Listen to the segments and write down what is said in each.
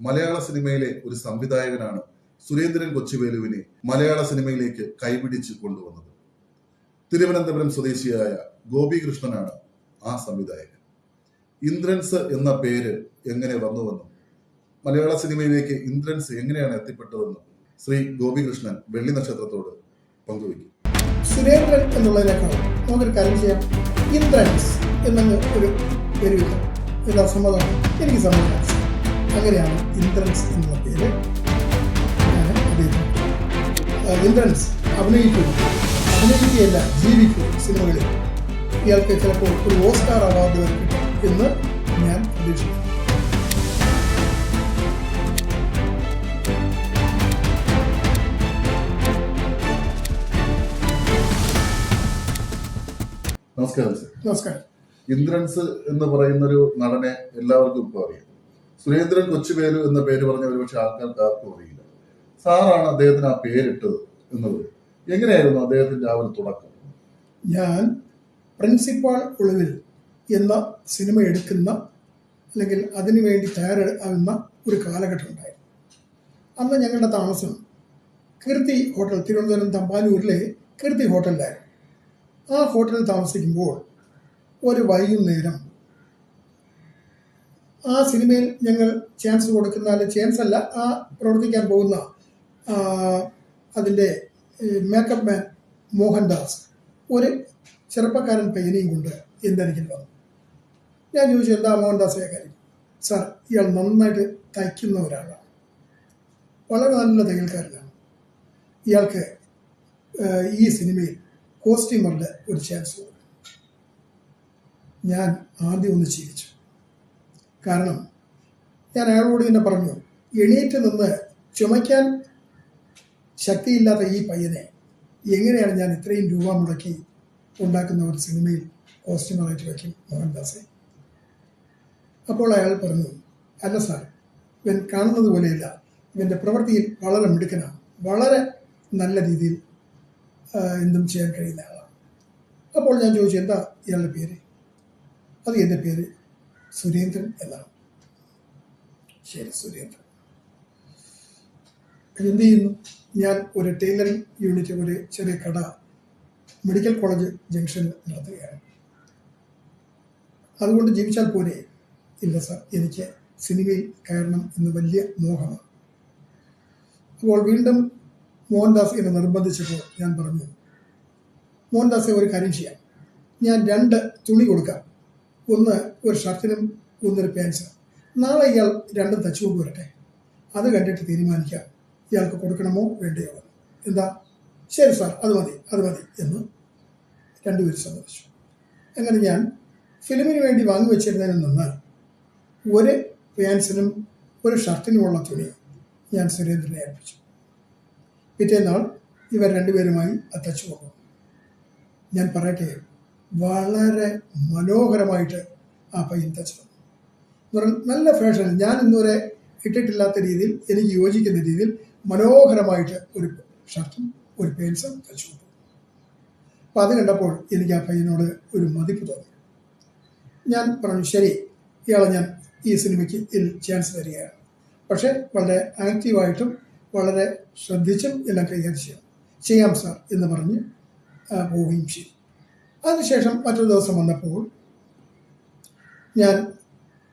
മലയാള സിനിമയിലെ ഒരു സംവിധായകനാണ് സുരേന്ദ്രൻ കൊച്ചുവേലുവിനെ മലയാള സിനിമയിലേക്ക് കൈപിടിച്ച് കൊണ്ടുവന്നത്. തിരുവനന്തപുരം സ്വദേശിയായ ഗോപികൃഷ്ണനാണ് ആ സംവിധായകൻ. ഇന്ദ്രൻസ് എന്ന പേര് എങ്ങനെ വന്നുവെന്നും മലയാള സിനിമയിലേക്ക് ഇന്ദ്രൻസ് എങ്ങനെയാണ് എത്തിപ്പെട്ടതെന്നും ശ്രീ ഗോപികൃഷ്ണൻ വെള്ളി നക്ഷത്രത്തോട് പങ്കുവയ്ക്കും. സുരേന്ദ്രൻ എന്നുള്ളതിനേക്കാൾ നമുക്കൊരു കാര്യം ചെയ്യാം. ഇന്ദ്രൻസ് എന്നങ്ങ് ഒരു പേരില്ല, എല്ലാ സമ്മതമാണ്, എനിക്ക് സമ്മതം. അങ്ങനെയാണ് ഇന്ദ്രൻസ് എന്നുള്ള പേര് ഞാൻ ഉപയോഗിക്കുന്നത്. ഇന്ദ്രൻസ് അഭിനയിക്കുകയല്ല, ജീവിക്കും സിനിമകളിൽ. ഇയാൾക്ക് ചിലപ്പോൾ ഒരു ഓസ്കാർ അവാർഡ് വരെ കിട്ടും എന്ന് ഞാൻ പ്രതീക്ഷിക്കുന്നു. നമസ്കാരം സർ. നമസ്കാരം. ഇന്ദ്രൻസ് എന്ന് പറയുന്ന ഒരു നടനെ എല്ലാവർക്കും ഇപ്പോൾ അറിയാം. സുരേന്ദ്രൻ കൊച്ചുവേലു എന്ന പേര് പറഞ്ഞ ഒരുപക്ഷെ ആൾക്കാർക്ക് ആർക്കും അറിയില്ല. സാറാണ് അദ്ദേഹത്തിന് ആ പേരിട്ടത് എന്നത്. എങ്ങനെയായിരുന്നു അദ്ദേഹത്തിന്റെ ആ ഒരു തുടക്കം? ഞാൻ പ്രിൻസിപ്പാൾ ഒളിവിൽ എന്ന സിനിമ എടുക്കുന്ന അല്ലെങ്കിൽ അതിനുവേണ്ടി തയ്യാറാകുന്ന ഒരു കാലഘട്ടം ഉണ്ടായിരുന്നു. അന്ന് ഞങ്ങളുടെ താമസം കീർത്തി ഹോട്ടൽ, തിരുവനന്തപുരം തമ്പാനൂരിലെ കീർത്തി ഹോട്ടലിലായിരുന്നു. ആ ഹോട്ടലിൽ താമസിക്കുമ്പോൾ ഒരു വൈകുന്നേരം ആ സിനിമയിൽ ഞങ്ങൾ ചാൻസ് കൊടുക്കുന്ന, അല്ലെ ചാൻസ് അല്ല, ആ പ്രവർത്തിക്കാൻ പോകുന്ന അതിൻ്റെ മേക്കപ്പ് മാൻ മോഹൻദാസ് ഒരു ചെറുപ്പക്കാരൻ പയ്യനെയും കൊണ്ട് എൻ്റെ അടുക്കൽ വന്നു. ഞാൻ ചോദിച്ചു, എന്താ മോഹൻദാസേ കാര്യം? സാർ, ഇയാൾ നന്നായിട്ട് തയ്ക്കുന്ന ഒരാളാണ്, വളരെ നല്ല തയ്യൽക്കാരനാണ്. ഇയാൾക്ക് ഈ സിനിമയിൽ കോസ്റ്റ്യൂമറിൻ്റെ ഒരു ചാൻസ് കൊടുക്കും. ഞാൻ ആദ്യം ഒന്ന് ചിരിച്ചു. കാരണം ഞാൻ അയാളോട് തന്നെ പറഞ്ഞു, എണീറ്റ് നിന്ന് ചുമയ്ക്കാൻ ശക്തിയില്ലാത്ത ഈ പയ്യനെ എങ്ങനെയാണ് ഞാൻ ഇത്രയും രൂപ മുടക്കി ഉണ്ടാക്കുന്ന ഒരു സിനിമയിൽ കോസ്റ്റ്യൂമറായിട്ട് വയ്ക്കും മോഹൻദാസെ? അപ്പോൾ അയാൾ പറഞ്ഞു, അല്ല സാർ, ഇവൻ കാണുന്നത് പോലെയല്ല, ഇവൻ്റെ പ്രവൃത്തിയിൽ വളരെ മിടുക്കനാണ്, വളരെ നല്ല രീതിയിൽ എന്തും ചെയ്യാൻ കഴിയുന്ന ആളാണ്. അപ്പോൾ ഞാൻ ചോദിച്ചു, എന്താ ഇയാളുടെ പേര്? അത് എൻ്റെ പേര് സുരേന്ദ്രൻ എന്നാണ്. ശരി സുരേന്ദ്രൻ. എന്ത് ചെയ്യുന്നു? ഞാൻ ഒരു ടൈലറിംഗ് യൂണിറ്റ്, ഒരു ചെറിയ കട മെഡിക്കൽ കോളേജ് ജംഗ്ഷനിൽ നടത്തുകയാണ്. അതുകൊണ്ട് ജീവിച്ചാൽ പോരെ? ഇല്ല സാർ, എനിക്ക് സിനിമയിൽ കയറണം എന്ന് വലിയ മോഹമാണ്. അപ്പോൾ വീണ്ടും മോഹൻദാസ് എന്നെ നിർബന്ധിച്ചപ്പോൾ ഞാൻ പറഞ്ഞു, മോഹൻദാസെ ഒരു കാര്യം ചെയ്യാം, ഞാൻ 2 തുണി കൊടുക്കാം, ഒന്ന് ഒരു ഷർട്ടിനും ഒന്നൊരു പാൻസിനും. നാളെ ഇയാൾ 2 തച്ചുകൊണ്ട് വരട്ടെ, അത് കണ്ടിട്ട് തീരുമാനിക്കാം ഇയാൾക്ക് കൊടുക്കണമോ വേണ്ടയോ. എന്താ? ശരി സാർ, അത് മതി എന്ന് 2 പേര് സമ്മതിച്ചു. അങ്ങനെ ഞാൻ ഫിലിമിന് വേണ്ടി വാങ്ങിവെച്ചിരുന്നതിൽ നിന്ന് ഒരു പാൻസിനും ഒരു ഷർട്ടിനുമുള്ള തുണി ഞാൻ സുരേന്ദ്രനെ ഏൽപ്പിച്ചു. പിറ്റേന്നാൾ ഇവർ 2 പേരുമായി അത് തച്ചു പോകും. ഞാൻ പറയട്ടെ, വളരെ മനോഹരമായിട്ട് ആ പയ്യൻ തച്ചത്. നല്ല ഫാഷനിൽ, ഞാൻ ഇന്നുവരെ ഇട്ടിട്ടില്ലാത്ത രീതിയിൽ, എനിക്ക് യോജിക്കുന്ന രീതിയിൽ മനോഹരമായിട്ട് ഒരു ഷർട്ടും ഒരു പാൻസും തച്ചു കൊടുത്തു. അപ്പം അത് കണ്ടപ്പോൾ എനിക്ക് ആ പയ്യനോട് ഒരു മതിപ്പ് തോന്നി. ഞാൻ പറഞ്ഞു, ശരി, ഇയാളെ ഞാൻ ഈ സിനിമയ്ക്ക് ചാൻസ് തരികയാണ്, പക്ഷേ വളരെ ആക്റ്റീവായിട്ടും വളരെ ശ്രദ്ധിച്ചും എല്ലാം കൈകാര്യം ചെയ്യാം സാർ എന്ന് പറഞ്ഞ് പോവുകയും ചെയ്തു. അതിനുശേഷം മറ്റൊരു ദിവസം വന്നപ്പോൾ ഞാൻ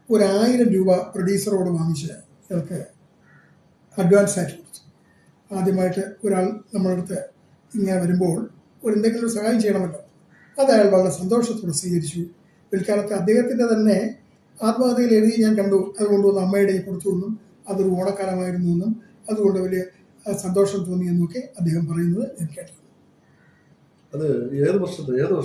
1000 രൂപ പ്രൊഡ്യൂസറോട് വാങ്ങിച്ച് ഇയാൾക്ക് അഡ്വാൻസ് ആയിട്ട് കൊടുത്തു. ആദ്യമായിട്ട് ഒരാൾ നമ്മുടെ അടുത്ത് ഇങ്ങനെ വരുമ്പോൾ എന്തെങ്കിലും ഒരു സഹായം ചെയ്യണമല്ലോ. അത് അയാൾ വളരെ സന്തോഷത്തോടെ സ്വീകരിച്ചു. പിൽക്കാലത്ത് അദ്ദേഹത്തിൻ്റെ തന്നെ ആത്മകഥയിൽ എഴുതി ഞാൻ കണ്ടു, അതുകൊണ്ടുവന്ന് അമ്മയുടെ കൊടുത്തു എന്നും അതൊരു ഓണക്കാലമായിരുന്നു എന്നും അതുകൊണ്ട് വലിയ സന്തോഷം തോന്നിയെന്നൊക്കെ അദ്ദേഹം പറയുന്നത് ഞാൻ കേട്ടു. അത് ഏത് വർഷമായിരുന്നു?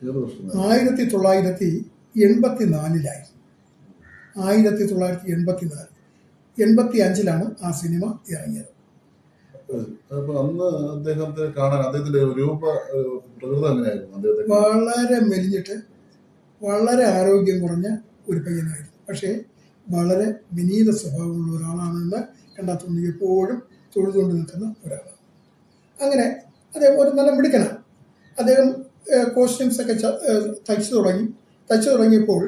1984 1984 85 ആ സിനിമ ഇറങ്ങിയത്. അന്ന് അദ്ദേഹത്തെ കാണാൻ അദ്ദേഹത്തിന്റെ രൂപ പ്രകൃതം എങ്ങനെയായിരുന്നു? വളരെ മെലിഞ്ഞിട്ട് വളരെ ആരോഗ്യം കുറഞ്ഞ ഒരു പയ്യനായിരുന്നു. പക്ഷേ വളരെ വിനീത സ്വഭാവമുള്ള ഒരാളാണെന്ന് കണ്ടാൽ തോന്നി. എപ്പോഴും തൊഴുതുകൊണ്ട് നിൽക്കുന്ന ഒരാളാണ്. അങ്ങനെ അദ്ദേഹം ഒരു നല്ല മിടുക്കനാണ്. അദ്ദേഹം കോസ്റ്റ്യൂംസൊക്കെ തയ്ച്ചു തുടങ്ങിയപ്പോൾ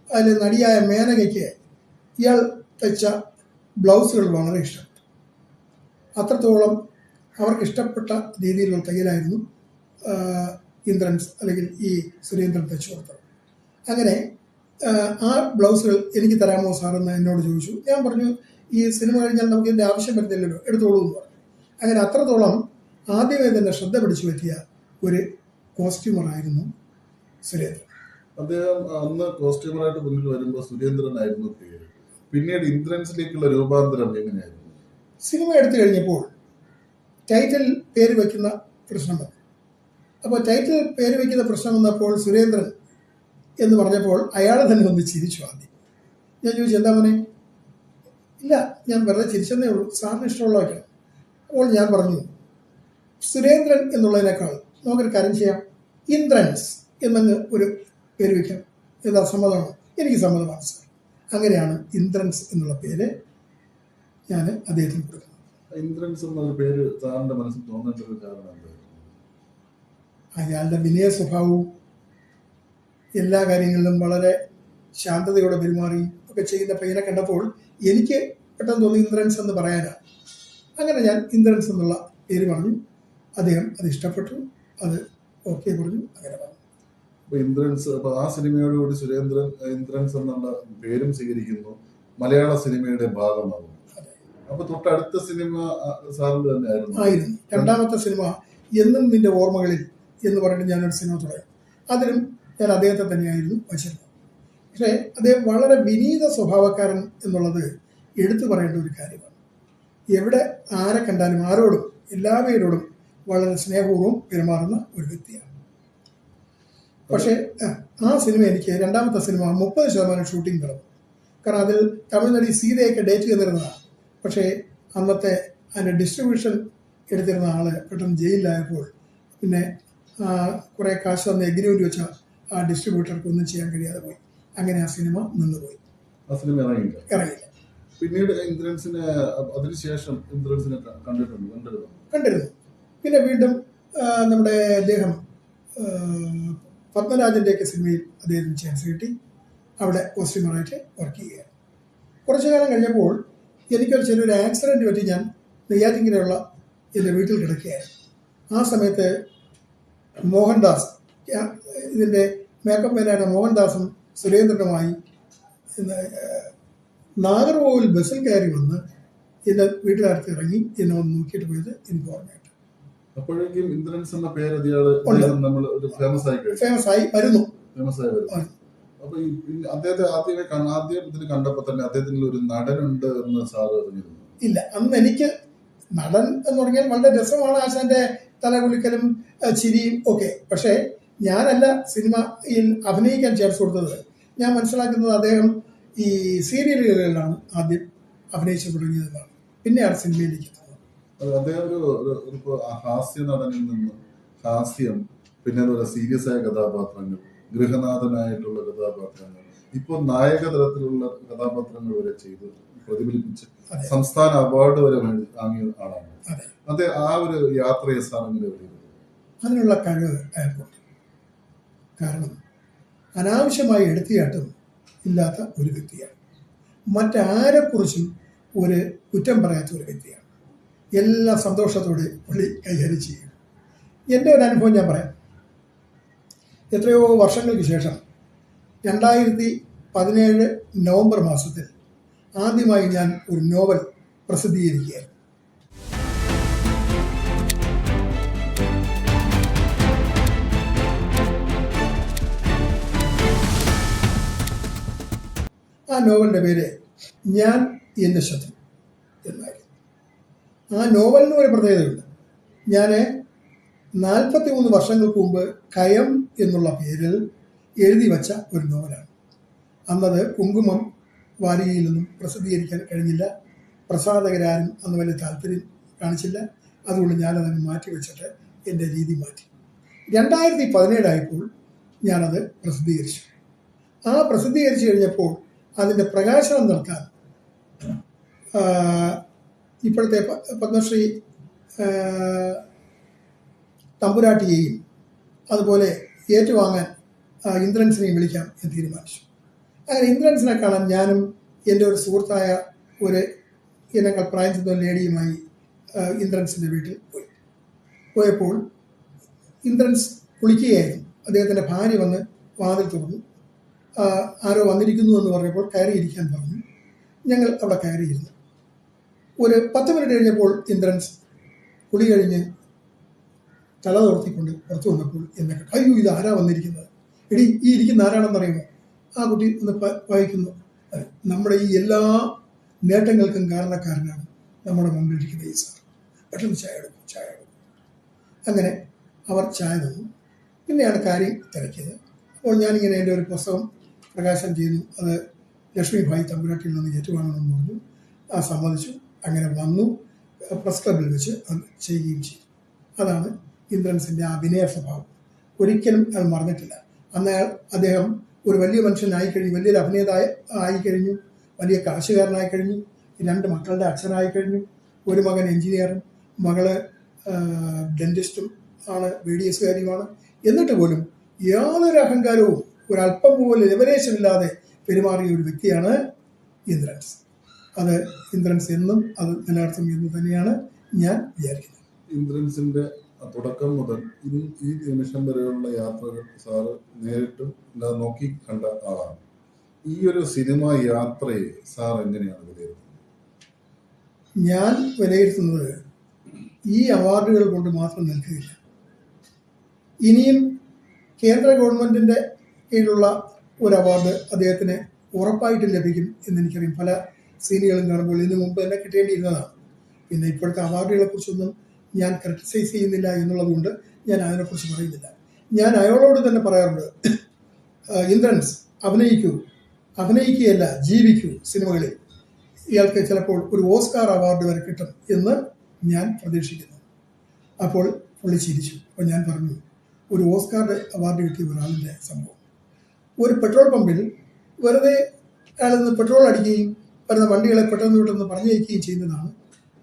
അതിൽ നടിയായ മേനകയ്ക്ക് ഇയാൾ തയ്ച്ച ബ്ലൗസുകൾ വളരെ ഇഷ്ടപ്പെട്ടു. അത്രത്തോളം അവർക്ക് ഇഷ്ടപ്പെട്ട രീതിയിലുള്ള തയ്യലായിരുന്നു ഇന്ദ്രൻസ് അല്ലെങ്കിൽ ഈ സുരേന്ദ്രൻ തയ്ച്ചു കൊടുത്തത്. അങ്ങനെ ആ ബ്ലൗസുകൾ എനിക്ക് തരാമോ സാറെന്ന് എന്നോട് ചോദിച്ചു. ഞാൻ പറഞ്ഞു ഈ സിനിമ കഴിഞ്ഞാൽ നമുക്ക് ഇതിൻ്റെ ആവശ്യം വരുന്നില്ലല്ലോ, എടുത്തോളൂ എന്ന് പറഞ്ഞു. അങ്ങനെ അത്രത്തോളം ആദ്യമേ തന്നെ ശ്രദ്ധ പിടിച്ചു പറ്റിയ ഒരു കോസ്റ്റ്യൂമറായിരുന്നു സുരേന്ദ്രൻ. അദ്ദേഹം അന്ന് കോസ്റ്റ്യൂമറായിട്ട് മുന്നിൽ വരുമ്പോൾ സുരേന്ദ്രനായിരുന്നു പേര്. പിന്നീട് ഇന്ദ്രൻസിലേക്കുള്ള രൂപാന്തരം എങ്ങനെയായിരുന്നു? സിനിമ എടുത്തു കഴിഞ്ഞപ്പോൾ ടൈറ്റിൽ പേര് വയ്ക്കുന്ന പ്രശ്നം വന്നു. അപ്പോൾ ടൈറ്റിൽ പേര് വയ്ക്കുന്ന പ്രശ്നം വന്നപ്പോൾ സുരേന്ദ്രൻ എന്ന് പറഞ്ഞപ്പോൾ അയാളെ തന്നെ ഒന്ന് ചിരിച്ചു ആദ്യം. ഞാൻ ചോദിച്ചു എന്താ മോനെ? ഇല്ല, ഞാൻ വെറുതെ ചിരിച്ചെന്നേ ഉള്ളൂ, സാറിന് ഇഷ്ടമുള്ളതൊക്കെയാണ്. അപ്പോൾ ഞാൻ പറഞ്ഞു സുരേന്ദ്രൻ എന്നുള്ളതിനേക്കാൾ നമുക്കൊരു കാര്യം ചെയ്യാം, ഇന്ദ്രൻസ് എന്നങ്ങ് ഒരു പേര് വയ്ക്കാം. എന്താ, സമ്മതമാണോ? എനിക്ക് സമ്മതമാണ് സാർ. അങ്ങനെയാണ് ഇന്ദ്രൻസ് എന്നുള്ള പേര് ഞാൻ അദ്ദേഹത്തിന് കൊടുക്കുന്നത്. ഇന്ദ്രൻസ് എന്നൊരു പേര് സാറിന്റെ മനസ്സിൽ തോന്നേണ്ട ഒരു കാരണം എന്തായിരുന്നു? അയാളുടെ വിനയ സ്വഭാവവും എല്ലാ കാര്യങ്ങളിലും വളരെ ശാന്തതയോടെ പെരുമാറി ഒക്കെ ചെയ്യുന്ന പയ്യനെ കണ്ടപ്പോൾ എനിക്ക് പെട്ടെന്ന് തോന്നി ഇന്ദ്രൻസ് എന്ന് പറയാനാണ്. അങ്ങനെ ഞാൻ ഇന്ദ്രൻസ് എന്നുള്ള പേര് പറഞ്ഞു. അദ്ദേഹം അത് ഇഷ്ടപ്പെട്ടു, അത് ഓക്കെ പറഞ്ഞു, അങ്ങനെ പറഞ്ഞു. അപ്പൊ ഇന്ദ്രൻസ്, അപ്പൊ ആ സിനിമയോടുകൂടി സുരേന്ദ്രൻ ഇന്ദ്രൻസ് എന്നുള്ള പേരും സ്വീകരിക്കുന്നു, മലയാള സിനിമയുടെ ഭാഗമാകുന്നു. അപ്പൊ തൊട്ടടുത്ത സിനിമ സാറിന്റെ തന്നെ ആയിരുന്നു. രണ്ടാമത്തെ സിനിമ എന്നും നിന്റെ ഓർമ്മകളിൽ എന്ന് പറഞ്ഞിട്ട് ഞാനൊരു സിനിമ തുടങ്ങി. അതിലും ഞാൻ അദ്ദേഹത്തെ തന്നെയായിരുന്നു വച്ചിരുന്നത്. പക്ഷേ അദ്ദേഹം വളരെ വിനീത സ്വഭാവക്കാരൻ എന്നുള്ളത് എടുത്തു പറയേണ്ട ഒരു കാര്യമാണ്. എവിടെ ആരെ കണ്ടാലും ആരോടും എല്ലാവരോടും വളരെ സ്നേഹപൂർവ്വം പെരുമാറുന്ന ഒരു വ്യക്തിയാണ്. പക്ഷേ ആ സിനിമ എനിക്ക് രണ്ടാമത്തെ സിനിമ 30% ഷൂട്ടിംഗ് നടന്നു. കാരണം അതിൽ തമിഴ് നടി സീതയൊക്കെ ഡേറ്റ് ചെയ്തിരുന്നതാണ്. പക്ഷേ അന്നത്തെ അതിൻ്റെ ഡിസ്ട്രിബ്യൂഷൻ എടുത്തിരുന്ന ആള് പെട്ടെന്ന് ജയിലിലായപ്പോൾ പിന്നെ കുറേ കാശ് തന്ന എഗ്രിമെന്റ് വെച്ച ആ ഡിസ്ട്രിബ്യൂട്ടർക്ക് ഒന്നും ചെയ്യാൻ കഴിയാതെ പോയി. അങ്ങനെ ആ സിനിമ നിന്നുപോയി, ആ സിനിമ ഇറങ്ങിയില്ല. പിന്നീട് ഇന്ദ്രൻസിനെ അതിനുശേഷം ഇന്ദ്രൻസിനെ കണ്ടിരുന്നു. പിന്നെ വീണ്ടും നമ്മുടെ അദ്ദേഹം പത്മരാജൻ്റെയൊക്കെ സിനിമയിൽ അദ്ദേഹത്തിന് ചാൻസ് കിട്ടി. അവിടെ കോസ്റ്റ്യൂമറായിട്ട് വർക്ക് ചെയ്യുകയാണ്. കുറച്ചു കാലം കഴിഞ്ഞപ്പോൾ എനിക്കൊരു ചെറിയൊരു ആക്സിഡൻറ്റ് പറ്റി ഞാൻ നെയ്യാറ്റിങ്കരയുള്ള എൻ്റെ വീട്ടിൽ കിടക്കുകയായിരുന്നു. ആ സമയത്ത് മോഹൻദാസ്, ഇതിൻ്റെ മേക്കപ്പ് മാനായ മോഹൻദാസും സുരേന്ദ്രനുമായി നാഗർകോവിൽ ബസ്സിൽ കയറി വന്ന് എൻ്റെ വീട്ടിനടുത്ത് ഇറങ്ങി എന്നെ വന്ന് നോക്കിയിട്ട് പോയത് എനിക്ക് ഓർമ്മയുണ്ട്. അപ്പോഴേക്കും ഇന്ദ്രൻസ് എന്ന പേര് ഫേമസ് ആയി വരുന്നു. അപ്പൊ അദ്ദേഹത്തെ ആദ്യത്തിൽ കണ്ടപ്പോൾ തന്നെ അദ്ദേഹത്തിന് ഒരു നടനുണ്ട് എന്ന് സാറ് അറിഞ്ഞിരുന്നു? ഇല്ല, അന്ന് എനിക്ക് നടൻ എന്ന് പറഞ്ഞാൽ വളരെ രസമാണ് ആശാന്റെ തലകുലിക്കലും ചിരിയും ഒക്കെ. പക്ഷേ ഞാനല്ല സിനിമയിൽ അഭിനയിക്കാൻ ചാൻസ് കൊടുത്തത്. ഞാൻ മനസ്സിലാക്കുന്നത് അദ്ദേഹം ഈ സീരിയലുകളിലാണ് ആദ്യം അഭിനയിച്ചു തുടങ്ങിയതെന്നാണ്. പിന്നെയാണ് സിനിമയിലേക്ക് എത്തുന്നത്. അദ്ദേഹം ഒരു ഹാസ്യ നടനിൽ നിന്ന് ഹാസ്യം, പിന്നെ അതുപോലെ സീരിയസ് ആയ കഥാപാത്രങ്ങൾ, ഗൃഹനാഥനായിട്ടുള്ള കഥാപാത്രങ്ങൾ, ഇപ്പോൾ നായക തലത്തിലുള്ള കഥാപാത്രങ്ങൾ വരെ ചെയ്ത് പ്രതിഫലിപ്പിച്ച് സംസ്ഥാന അവാർഡ് വരെ വാങ്ങിയ ആളാണ്. അത് ആ ഒരു യാത്രയെ സാറിന് അതിനുള്ള കഴിവ് അയാൾക്കുണ്ട്. കാരണം അനാവശ്യമായി എടുത്തിയാട്ടം ഇല്ലാത്ത ഒരു വ്യക്തിയാണ്. മറ്റാരെക്കുറിച്ചും ഒരു കുറ്റം പറയാത്ത ഒരു വ്യക്തിയാണ്. എല്ലാ സന്തോഷത്തോടെ പുള്ളി കൈകാര്യം ചെയ്യും. എൻ്റെ ഒരു അനുഭവം ഞാൻ പറയാം. എത്രയോ വർഷങ്ങൾക്ക് ശേഷം 2017 നവംബർ മാസത്തിൽ ആദ്യമായി ഞാൻ ഒരു നോവൽ പ്രസിദ്ധീകരിക്കുകയായിരുന്നു. ആ നോവലിൻ്റെ പേര് ഞാൻ എന്റെ ശത്രു എന്നായിരുന്നു. ആ നോവലിന് ഒരു പ്രത്യേകതയുണ്ട്. ഞാൻ 43 വർഷങ്ങൾക്ക് മുമ്പ് കയം എന്നുള്ള പേരിൽ എഴുതി വച്ച ഒരു നോവലാണ്. അന്നത് കുങ്കുമം വാരികയിലൊന്നും പ്രസിദ്ധീകരിക്കാൻ കഴിഞ്ഞില്ല. പ്രസാധകരാരും അന്ന് വലിയ താല്പര്യം കാണിച്ചില്ല. അതുകൊണ്ട് ഞാനതങ്ങ് മാറ്റി വെച്ചിട്ട് എൻ്റെ രീതി മാറ്റി. 2017 ആയപ്പോൾ ഞാനത് പ്രസിദ്ധീകരിച്ചു. ആ പ്രസിദ്ധീകരിച്ചു കഴിഞ്ഞപ്പോൾ അതിൻ്റെ പ്രകാശനം നടത്താൻ ഇപ്പോഴത്തെ പത്മശ്രീ തമ്പുരാട്ടിയെയും അതുപോലെ ഏറ്റുവാങ്ങാൻ ഇന്ദ്രൻസിനെയും വിളിക്കാം എന്ന് തീരുമാനിച്ചു. അങ്ങനെ ഇന്ദ്രൻസിനെ കാണാൻ ഞാനും എൻ്റെ ഒരു സുഹൃത്തായ ഒരു എന്നെക്കാൾ പ്രായം ചെന്ന ലേഡിയുമായി ഇന്ദ്രൻസിൻ്റെ വീട്ടിൽ പോയപ്പോൾ ഇന്ദ്രൻസ് കുളിക്കുകയായിരുന്നു. അദ്ദേഹത്തിൻ്റെ ഭാര്യ വന്ന് വാതിൽ തുറന്നു. ആരോ വന്നിരിക്കുന്നു എന്ന് പറഞ്ഞപ്പോൾ കയറിയിരിക്കാൻ പറഞ്ഞു. ഞങ്ങൾ അവിടെ കയറിയിരുന്നു. ഒരു 10 മിനിറ്റ് കഴിഞ്ഞപ്പോൾ ഇന്ദ്രൻസ് കുളി കഴിഞ്ഞ് തല തോർത്തിക്കൊണ്ട് പുറത്തു വന്നപ്പോൾ എന്നൊക്കെ അയ്യോ ഇത് ആരാ വന്നിരിക്കുന്നത്, എടി ഈ ഇരിക്കുന്ന ആരാണെന്നറിയുമോ? ആ കുട്ടി ഒന്ന് വായിക്കുന്നു. നമ്മുടെ ഈ എല്ലാ നേട്ടങ്ങൾക്കും കാരണക്കാരനാണ് നമ്മുടെ മുമ്പിലിരിക്കുന്ന ഈ സാർ. പെട്ടെന്ന് ചായ എടുക്കും. അങ്ങനെ അവർ ചായ തന്നു. പിന്നെയാണ് കാര്യം തിരക്കിയത്. അപ്പോൾ ഞാനിങ്ങനെ എൻ്റെ ഒരു പുസ്തകം പ്രകാശനം ചെയ്യുന്നു. അത് ലക്ഷ്മിഭായ് തമ്പുരാട്ടിയിൽ നിന്ന് ഏറ്റുവാങ്ങണമെന്ന് പറഞ്ഞു. സമ്മതിച്ചു. അങ്ങനെ വന്നു. പ്രസ് ക്ലബിൽ വെച്ച് അത് ചെയ്യുകയും ചെയ്തു. അതാണ് ഇന്ദ്രൻസിൻ്റെ അഭിനയ സ്വഭാവം. ഒരിക്കലും അത് മറന്നിട്ടില്ല. അന്ന് അദ്ദേഹം ഒരു വലിയ മനുഷ്യനായി കഴിഞ്ഞു, വലിയൊരു അഭിനേതായി ആയിക്കഴിഞ്ഞു, വലിയ കാശുകാരനായി കഴിഞ്ഞു, 2 മക്കളുടെ അച്ഛനായി കഴിഞ്ഞു. ഒരു മകൻ എഞ്ചിനീയറും മകള് ഡെന്റിസ്റ്റും ആണ്, BDS കാരിയുമാണ്. എന്നിട്ട് പോലും യാതൊരു അഹങ്കാരവും ഒരല്പം പോലും ലെവലേശമില്ലാതെ പെരുമാറിയ ഒരു വ്യക്തിയാണ് ഇന്ദ്രൻസ്. അത് ഇന്ദ്രൻസ് എന്നും അത് നിലനിർത്തും എന്ന് തന്നെയാണ് ഞാൻ വിചാരിക്കുന്നത്. ഇന്ദ്രൻസിന്റെ തുടക്കം മുതൽ ഈ നിമിഷം വരെയുള്ള യാത്രകൾ സാറ് നേരിട്ടും നോക്കി കണ്ട ആളാണ്. ഈ ഒരു സിനിമ യാത്രയെ സാർ എങ്ങനെയാണ് വിലയിരുത്തുന്നത്? ഞാൻ വിലയിരുത്തുന്നത് ഈ അവാർഡുകൾ കൊണ്ട് മാത്രം നിൽക്കുകയില്ല. ഇനിയും കേന്ദ്ര ഗവൺമെന്റിന്റെ കീഴിലുള്ള ഒരു അവാർഡ് അദ്ദേഹത്തിന് ഉറപ്പായിട്ടും ലഭിക്കും എന്നെനിക്കറിയാം. പല സീനുകളും കാണുമ്പോൾ ഇതിനു മുമ്പ് തന്നെ കിട്ടേണ്ടിയിരുന്നതാണ്. പിന്നെ ഇപ്പോഴത്തെ അവാർഡുകളെ കുറിച്ചൊന്നും ഞാൻ ക്രിറ്റിസൈസ് ചെയ്യുന്നില്ല എന്നുള്ളതുകൊണ്ട് ഞാൻ അതിനെക്കുറിച്ച് പറയുന്നില്ല. ഞാൻ അയാളോട് തന്നെ പറയാറുണ്ട്, ഇന്ദ്രൻസ് അഭിനയിക്കുകയല്ല ജീവിക്കൂ സിനിമകളിൽ. ഇയാൾക്ക് ചിലപ്പോൾ ഒരു ഓസ്കാർ അവാർഡ് വരെ കിട്ടും എന്ന് ഞാൻ പ്രതീക്ഷിക്കുന്നു. അപ്പോൾ പുള്ളി ചിരിച്ചു. അപ്പോൾ ഞാൻ പറഞ്ഞു, ഒരു ഓസ്കാർ അവാർഡ് കിട്ടിയ ഒരാളിൻ്റെ സംഭവം. ഒരു പെട്രോൾ പമ്പിൽ വെറുതെ അയാൾ നിന്ന് പെട്രോൾ അടിക്കുകയും വരുന്ന വണ്ടികളെ പെട്ടെന്ന് പറഞ്ഞയക്കുകയും ചെയ്യുന്നതാണ്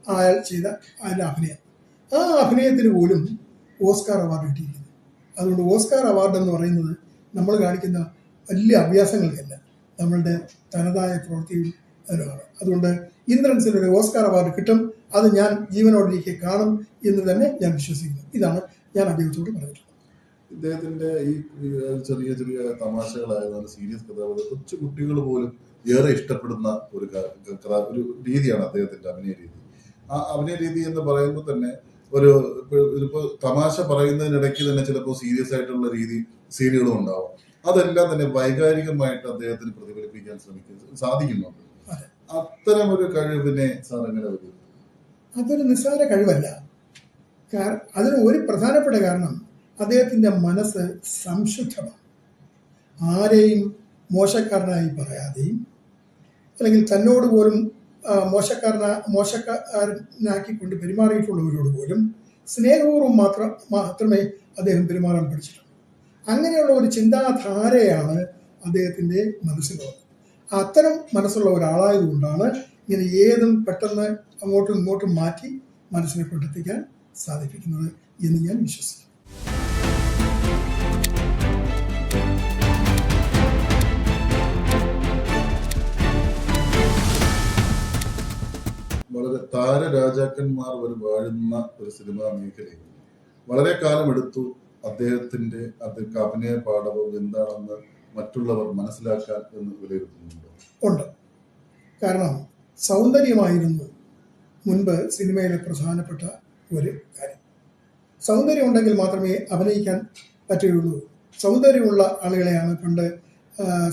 അയാൾ ചെയ്ത അയാളുടെ അഭിനയം. ആ അഭിനയത്തിന് പോലും ഓസ്കാർ അവാർഡ് കിട്ടിയിരിക്കുന്നു. അതുകൊണ്ട് ഓസ്കാർ അവാർഡ് എന്ന് പറയുന്നത് നമ്മൾ കാണിക്കുന്ന വലിയ അഭ്യാസങ്ങൾക്കല്ല, നമ്മളുടെ തനതായ പ്രവൃത്തിയും അതിനാണ്. അതുകൊണ്ട് ഇന്ദ്രൻസിന് ഒരു ഓസ്കാർ അവാർഡ് കിട്ടും. അത് ഞാൻ ജീവനോടിരിക്കെ കാണും എന്ന് തന്നെ ഞാൻ വിശ്വസിക്കുന്നു. ഇതാണ് ഞാൻ അദ്ദേഹത്തോട് പറഞ്ഞിട്ടുള്ളത്. ഇദ്ദേഹത്തിന്റെ ഈ ചെറിയ ചെറിയ തമാശകളായതാണ് സീരിയസ് കഥാപാത്രം കൊച്ചു കുട്ടികൾ പോലും ഏറെ ഇഷ്ടപ്പെടുന്ന ഒരു രീതിയാണ് അദ്ദേഹത്തിന്റെ അഭിനയ രീതി. ആ അഭിനയ രീതി എന്ന് പറയുമ്പോൾ തന്നെ ഇപ്പൊ തമാശ പറയുന്നതിനിടയ്ക്ക് തന്നെ ചിലപ്പോൾ സീരിയസ് ആയിട്ടുള്ള സീനുകളും ഉണ്ടാവും. അതെല്ലാം തന്നെ വൈകാരികമായിട്ട് അദ്ദേഹത്തിന് പ്രതിഫലിപ്പിക്കാൻ സാധിക്കുന്നുണ്ട്. അത്തരം ഒരു കഴിവിനെ സാർ എങ്ങനെ വരും? അതൊരു നിസ്സാര കഴിവല്ല. അതിന് ഒരു പ്രധാനപ്പെട്ട കാരണം അദ്ദേഹത്തിന്റെ മനസ്സ് സംശുദ്ധമാണ്. ആരെയും മോശക്കാരനായി പറയാതെയും അല്ലെങ്കിൽ തന്നോട് പോലും മോശക്കാരനാക്കിക്കൊണ്ട് പെരുമാറിയിട്ടുള്ളവരോട് പോലും സ്നേഹപൂർവ്വം മാത്രമേ അദ്ദേഹം പെരുമാറാൻ പഠിച്ചിട്ടുള്ളൂ. അങ്ങനെയുള്ള ഒരു ചിന്താധാരയാണ് അദ്ദേഹത്തിന്റെ മനസ്സിലുള്ളത്. അത്തരം മനസ്സുള്ള ഒരാളായതുകൊണ്ടാണ് ഇങ്ങനെ ഏതും പെട്ടെന്ന് അങ്ങോട്ടും ഇങ്ങോട്ടും മാറ്റി മനസ്സിനെ കൊണ്ടെത്തിക്കാൻ സാധിപ്പിക്കുന്നത് എന്ന് ഞാൻ വിശ്വസിക്കുന്നു. വളരെ താരരാജാക്കന്മാർ വാഴുന്ന ഒരു സിനിമാ മേഖലയിൽ വളരെ കാലം എടുത്തു അദ്ദേഹത്തിന്റെ അഭിനയ പാഠവും എന്താണെന്ന് മറ്റുള്ളവർ മനസ്സിലാക്കാൻ എന്ന് വിലയിരുത്തുന്നുണ്ട്. ഉണ്ട്. കാരണം സൗന്ദര്യമായിരുന്നു മുൻപ് സിനിമയിലെ പ്രധാനപ്പെട്ട ഒരു കാര്യം. സൗന്ദര്യം ഉണ്ടെങ്കിൽ മാത്രമേ അഭിനയിക്കാൻ പറ്റുകയുള്ളൂ. സൗന്ദര്യമുള്ള ആളുകളെയാണ് പണ്ട്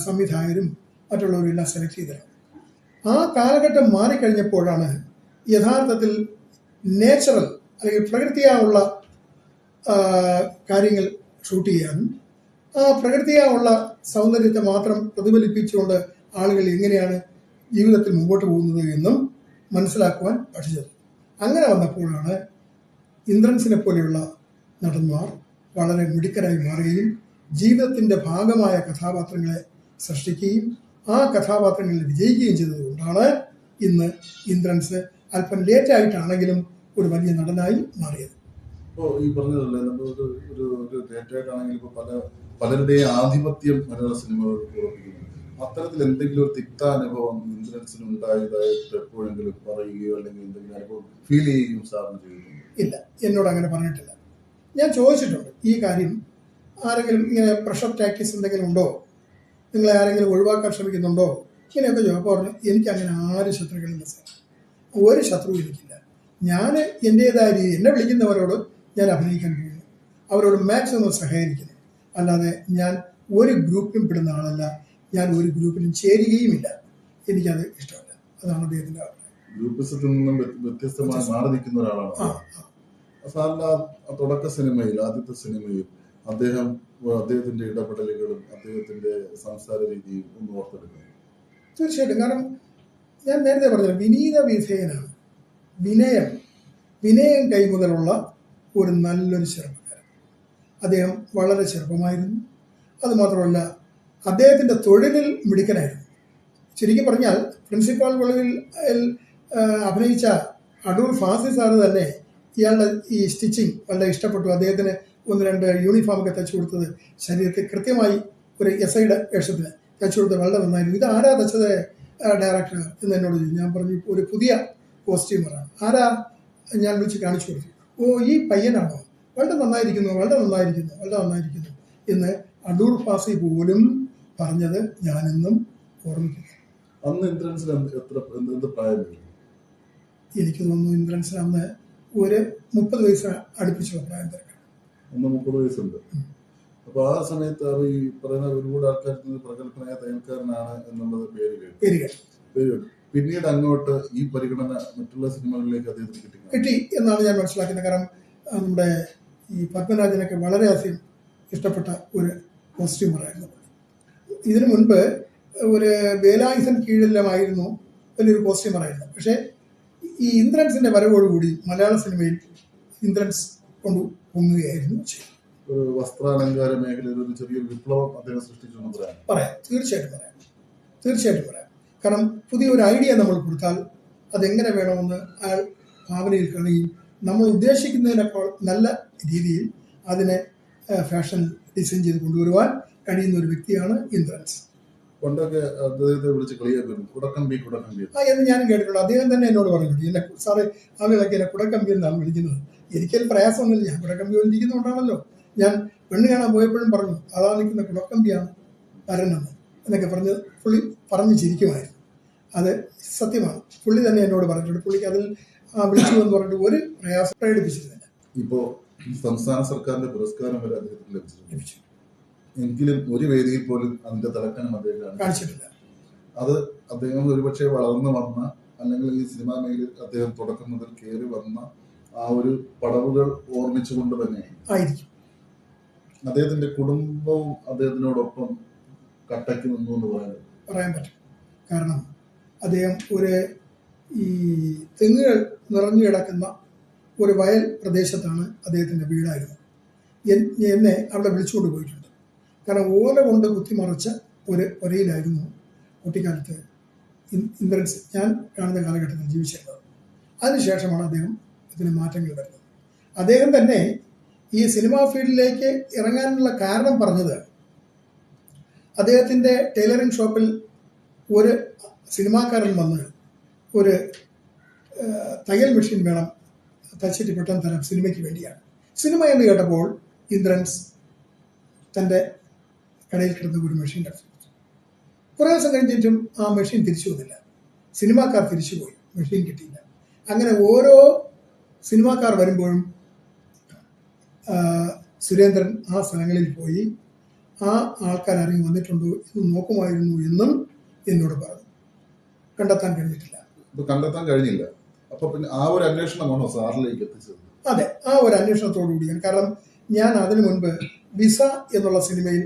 സംവിധായകരും മറ്റുള്ളവരും എല്ലാം സെലക്ട് ചെയ്തത്. ആ കാലഘട്ടം മാറിക്കഴിഞ്ഞപ്പോഴാണ് യഥാർത്ഥത്തിൽ നേച്ചുറൽ അല്ലെങ്കിൽ പ്രകൃതിയായുള്ള കാര്യങ്ങൾ ഷൂട്ട് ചെയ്യാനും ആ പ്രകൃതിയായുള്ള സൗന്ദര്യത്തെ മാത്രം പ്രതിഫലിപ്പിച്ചുകൊണ്ട് ആളുകൾ എങ്ങനെയാണ് ജീവിതത്തിൽ മുമ്പോട്ട് പോകുന്നത് എന്നും മനസ്സിലാക്കുവാൻ പഠിച്ചത്. അങ്ങനെ വന്നപ്പോഴാണ് ഇന്ദ്രൻസിനെ പോലെയുള്ള നടന്മാർ വളരെ മിടുക്കരായി മാറുകയും ജീവിതത്തിൻ്റെ ഭാഗമായ കഥാപാത്രങ്ങളെ സൃഷ്ടിക്കുകയും ആ കഥാപാത്രങ്ങളിൽ വിജയിക്കുകയും ചെയ്തതുകൊണ്ടാണ് ഇന്ന് ഇന്ദ്രൻസ് അല്പം ലേറ്റായിട്ടാണെങ്കിലും ഒരു വലിയ നടനായി മാറിയത്. ഇപ്പോൾ ഈ പറഞ്ഞതല്ലേ, ഒരു ലേറ്റായിട്ടാണെങ്കിലും ഇപ്പോൾ പലരുടെയും ആധിപത്യം മലയാള സിനിമകൾക്ക് ഉറപ്പിക്കുന്നുണ്ട്. അത്തരത്തിൽ എന്തെങ്കിലും ഒരു തിക്താനുഭവം ഇൻഷുറൻസിന് ഉണ്ടായതായിട്ട് എപ്പോഴെങ്കിലും പറയുകയോ അല്ലെങ്കിൽ എന്തെങ്കിലും അനുഭവം ഫീൽ ചെയ്യുകയും സാറിന് ചെയ്യുന്നു? ഇല്ല, എന്നോട് അങ്ങനെ പറഞ്ഞിട്ടില്ല. ഞാൻ ചോദിച്ചിട്ടുണ്ട് ഈ കാര്യം, ആരെങ്കിലും ഇങ്ങനെ പ്രഷർ ടാക്ടീസ് എന്തെങ്കിലും ഉണ്ടോ, നിങ്ങളെ ആരെങ്കിലും ഒഴിവാക്കാൻ ശ്രമിക്കുന്നുണ്ടോ, ഇങ്ങനെയൊക്കെ ചോദിച്ചപ്പോൾ പറഞ്ഞു എനിക്കങ്ങനെ ആരും ശത്രുക്കളില്ല സാർ, ഒരു ശത്രുവും എനിക്കില്ല. ഞാൻ എൻ്റേതായ രീതി എന്നെ വിളിക്കുന്നവരോട് ഞാൻ അഭിനയിക്കാൻ പോകുന്നു, അവരോട് മാക്സിമം സഹകരിക്കുന്നു. അല്ലാതെ ഞാൻ ഒരു ഗ്രൂപ്പിലും പെടുന്ന ആളല്ല, ഞാൻ ഒരു ഗ്രൂപ്പിലും ചേരുകയുമില്ല. എനിക്കത് ഇഷ്ടമല്ല. അതാണ് അദ്ദേഹത്തിൻ്റെ അഭിപ്രായം. ഗ്രൂപ്പിസത്തിൽ നിന്നും വ്യത്യസ്തമായി മാറി നിൽക്കുന്ന ഒരാളാണ് സാറിന്റെ തുടക്ക സിനിമയിൽ, ആദ്യത്തെ സിനിമയിൽ അദ്ദേഹത്തിന്റെ ഇടപെടലുകളും അദ്ദേഹത്തിന്റെ സംസാര രീതിയും ഒന്ന് ഓർത്തെടുക്കുന്നു? തീർച്ചയായിട്ടും. കാരണം ഞാൻ നേരത്തെ പറഞ്ഞത് വിനീത വിധേയനാണ്. വിനയം കൈമുതലുള്ള ഒരു നല്ലൊരു ചെറുപ്പക്കാരൻ. അദ്ദേഹം വളരെ ചെറുപ്പമായിരുന്നു. അതുമാത്രമല്ല, അദ്ദേഹത്തിൻ്റെ തൊഴിലിൽ മിടുക്കനായിരുന്നു. ശരിക്കും പറഞ്ഞാൽ പ്രിൻസിപ്പാൾ വിളവിൽ അഭിനയിച്ച അടൂർ ഫാസി സാറ് തന്നെ ഇയാളുടെ ഈ സ്റ്റിച്ചിങ് വളരെ ഇഷ്ടപ്പെട്ടു. അദ്ദേഹത്തിന് 1-2 യൂണിഫോമൊക്കെ തച്ചു കൊടുത്തത് ശരീരത്തിൽ കൃത്യമായി ഒരു SIയുടെ വേഷത്തിന് തച്ചു കൊടുത്തത് വളരെ നന്നായിരുന്നു. ഇത് ആരാ തച്ചത് ഡയറക്ടർ എന്ന് എന്നോട് ചോദിച്ചു. ഞാൻ പറഞ്ഞു ഒരു പുതിയ കോസ്റ്റ്യൂമറാണ്. ആരാ? ഞാൻ വിളിച്ച് കാണിച്ചു കൊടുത്തു. ഓ, ഈ പയ്യനാണോ? വളരെ നന്നായിരിക്കുന്നു എന്ന് അടൂർ ഫാസി പോലും പറഞ്ഞത് ഞാനെന്നും ഓർമ്മിക്കുന്നു. അന്ന് ഇന്ദ്രൻസിന് എന്ത് പ്രായമായിരുന്നു? എനിക്ക് തോന്നുന്നു ഇന്ദ്രൻസിന് അന്ന് ഒരു 30 വയസ്സ് അടുപ്പിച്ചുള്ള പ്രായം തിരക്കാണ്. അന്ന് 30 വയസ്സുണ്ട്. അപ്പൊ ആ സമയത്ത് ഈ പറയുന്ന ഒരുപാട് ആൾക്കാർക്ക് പ്രഗത്ഭനായ തയ്യൽക്കാരനാണ് എന്നുള്ളത് പേര് കേട്ടു. പിന്നീട് അങ്ങോട്ട് ഈ പരിഗണന മറ്റുള്ള സിനിമകളിലേക്ക് അദ്ദേഹത്തിന് കിട്ടി എന്നാണ് ഞാൻ മനസ്സിലാക്കുന്നത്. കാരണം നമ്മുടെ ഈ പത്മരാജനൊക്കെ വളരെയധികം ഇഷ്ടപ്പെട്ട ഒരു കോസ്റ്റ്യൂമറായിരുന്നു. ഇതിനു മുൻപ് ഒരു വേലായുധൻ കീഴിലമായിരുന്നു വലിയൊരു കോസ്റ്റ്യൂമറായിരുന്നു. പക്ഷേ ഈ ഇന്ദ്രൻസിന്റെ വരവോടുകൂടി മലയാള സിനിമയിൽ ഇന്ദ്രൻസ് കൊണ്ട് പൊങ്ങുകയായിരുന്നു ചെയ്തത്. ഒരു വസ്ത്രാലങ്കാര മേഖലയിൽ ഒരു ചെറിയൊരു വിപ്ലവം അദ്ദേഹം സൃഷ്ടിച്ചു പറയാം. തീർച്ചയായിട്ടും പറയാം. കാരണം പുതിയൊരു ഐഡിയ നമ്മൾ കൊടുത്താൽ അതെങ്ങനെ വേണമെന്ന് അയാൾ ഭാവനയിൽ കാണുകയും നമ്മൾ ഉദ്ദേശിക്കുന്നതിനേക്കാൾ നല്ല രീതിയിൽ അതിനെ ഫാഷൻ ഡിസൈൻ ചെയ്ത് കൊണ്ടുവരുവാൻ കഴിയുന്ന ഒരു വ്യക്തിയാണ് ഇന്ദ്രൻസ്. പണ്ടൊക്കെ അദ്ദേഹത്തെ വിളിച്ച് കളിയാക്കുന്നു, കുടക്കമ്പി എന്ന് ഞാനും കേട്ടിട്ടുണ്ട്. അദ്ദേഹം തന്നെ എന്നോട് പറഞ്ഞിട്ടുണ്ട്, സാറേ ആളുകളൊക്കെ എന്നെ കുടക്കമ്പി എന്നാണ് വിളിക്കുന്നത്. എനിക്കതിൽ പ്രയാസമൊന്നുമില്ല. ഞാൻ കുടക്കമ്പി ഇരിക്കുന്നതുകൊണ്ടാണല്ലോ. ഞാൻ പെണ്ണ് കാണാൻ പോയപ്പോഴും പറഞ്ഞു അതാ നിൽക്കുന്ന കുടക്കമ്പിയാണ് വരനെന്ന് എന്നൊക്കെ പറഞ്ഞ് ചിരിക്കുമായിരുന്നു. അത് സത്യമാണ്. പുള്ളി തന്നെ എന്നോട് പറഞ്ഞിട്ടുണ്ട്. പുള്ളിക്ക് അതിൽ വിളിച്ചു എന്ന് പറഞ്ഞിട്ട് ഒരു പ്രയാസം പ്രകടിപ്പിച്ചിരുന്നില്ല. ഇപ്പോ സംസ്ഥാന സർക്കാരിന്റെ പുരസ്കാരം വരെ അദ്ദേഹത്തിന് ലഭിച്ചു. എങ്കിലും ഒരു വേദിയിൽ പോലും അതിന്റെ തലക്കനം അദ്ദേഹം കാണിച്ചിട്ടില്ല. അത് അദ്ദേഹം ഒരുപക്ഷെ വളർന്നു വന്ന അല്ലെങ്കിൽ ഈ സിനിമാ മേഖലയിൽ അദ്ദേഹം തുടക്കം മുതൽ കയറി വന്ന ആ ഒരു പടവുകൾ ഓർമ്മിച്ചുകൊണ്ട് തന്നെ ആയിരിക്കും. അദ്ദേഹത്തിന്റെ കുടുംബവും അദ്ദേഹത്തിനോടൊപ്പം കട്ടയ്ക്ക് നിന്നു എന്ന് പറയാൻ പറ്റും. കാരണം അദ്ദേഹം ഈ തെങ്ങുകൾ നിറഞ്ഞു കിടക്കുന്ന ഒരു വയൽ പ്രദേശത്താണ് അദ്ദേഹത്തിന്റെ വീടായിരുന്നത്. എന്നെ അവിടെ വിളിച്ചുകൊണ്ട് പോയിട്ടുണ്ട്. കാരണം ഓല കൊണ്ട് കുത്തിമറച്ച ഒരു ഒരയിലായിരുന്നു കുട്ടിക്കാലത്ത് ഇന്ദ്രൻസ് ഞാൻ കാണുന്ന കാലഘട്ടത്തിൽ ജീവിച്ചിരുന്നത്. അതിനുശേഷമാണ് അദ്ദേഹം ഇതിന് മാറ്റങ്ങൾ വരുന്നത്. അദ്ദേഹം തന്നെ ഈ സിനിമാ ഫീൽഡിലേക്ക് ഇറങ്ങാനുള്ള കാരണം പറഞ്ഞത് അദ്ദേഹത്തിൻ്റെ ടൈലറിംഗ് ഷോപ്പിൽ ഒരു സിനിമാക്കാരൻ വന്ന് ഒരു തയ്യൽ മെഷീൻ വേണം, തച്ചിട്ട് പെട്ടെന്ന് തരാം, സിനിമയ്ക്ക് വേണ്ടിയാണ്. സിനിമ എന്ന് കേട്ടപ്പോൾ ഇന്ദ്രൻസ് തൻ്റെ കടയിൽ കിടന്ന ഒരു മെഷീൻ എടുത്തു. കുറേ ദിവസം കഴിഞ്ഞിട്ടും ആ മെഷീൻ തിരിച്ചു വന്നില്ല. സിനിമാക്കാർ തിരിച്ചുപോയി, മെഷീൻ കിട്ടിയില്ല. അങ്ങനെ ഓരോ സിനിമാക്കാർ വരുമ്പോഴും സുരേന്ദ്രൻ ആ സ്ഥലങ്ങളിൽ പോയി ആ ആൾക്കാർ ആരെങ്കിലും വന്നിട്ടുണ്ടോ എന്ന് നോക്കുമായിരുന്നു എന്നും എന്നോട് പറഞ്ഞു. കണ്ടെത്താൻ കഴിഞ്ഞില്ല. അപ്പൊ പിന്നെ ആ ഒരു അന്വേഷണമാണോ സാറിലേക്ക് എത്തിച്ചത്? അതെ, ആ ഒരു അന്വേഷണത്തോടു കൂടിയാണ്. കാരണം ഞാൻ അതിനു മുൻപ് വിസ എന്നുള്ള സിനിമയിൽ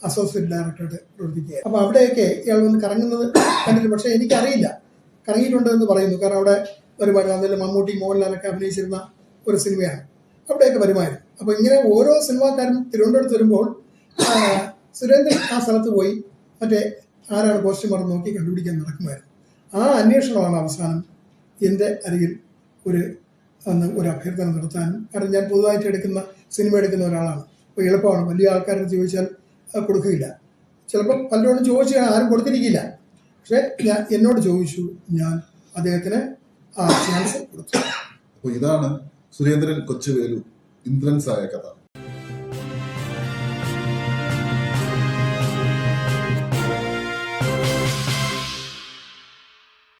അസോസിയേറ്റ് ഡയറക്ടറായിട്ട് പ്രവർത്തിക്കുകയാണ്. അപ്പൊ അവിടെയൊക്കെ ഇയാൾ വന്ന് കറങ്ങുന്നത് കണ്ടിട്ട്, പക്ഷെ എനിക്കറിയില്ല കറങ്ങിയിട്ടുണ്ട് എന്ന് പറയുന്നു. കാരണം അവിടെ ഒരുപാട് അതിൽ മമ്മൂട്ടി മോഹൻലാലൊക്കെ അഭിനയിച്ചിരുന്ന ഒരു സിനിമയാണ്. അവിടെയൊക്കെ വരുമായിരുന്നു. അപ്പൊ ഇങ്ങനെ ഓരോ സിനിമാക്കാരും തിരുവനന്തപുരത്ത് വരുമ്പോൾ സുരേന്ദ്രൻ ആ സ്ഥലത്ത് പോയി മറ്റേ ആരാണ് കോസ്റ്റ്യൂമർ നോക്കി കണ്ടുപിടിക്കാൻ നടക്കുമായിരുന്നു. ആ അന്വേഷണമാണ് അവസാനം എൻ്റെ അരികിൽ ഒരു അഭ്യർത്ഥന നടത്താനും. കാരണം ഞാൻ പുതുതായിട്ട് സിനിമ എടുക്കുന്ന ഒരാളാണ്. അപ്പോൾ എളുപ്പമാണ്. വലിയ ആൾക്കാരെന്ന് ചോദിച്ചാൽ കൊടുക്കുകയില്ല. ചിലപ്പോൾ പലരോടും ചോദിച്ചു ആരും കൊടുത്തിരിക്കില്ല. പക്ഷെ എന്നോട് ചോദിച്ചു, ഞാൻ അദ്ദേഹത്തിന് ആ ചാൻസ് കൊടുത്തു. അപ്പോൾ ഇതാണ് സുരേന്ദ്രൻ കൊച്ചുവേലു ഇൻഫ്ലുവൻസ് ആയ കഥ.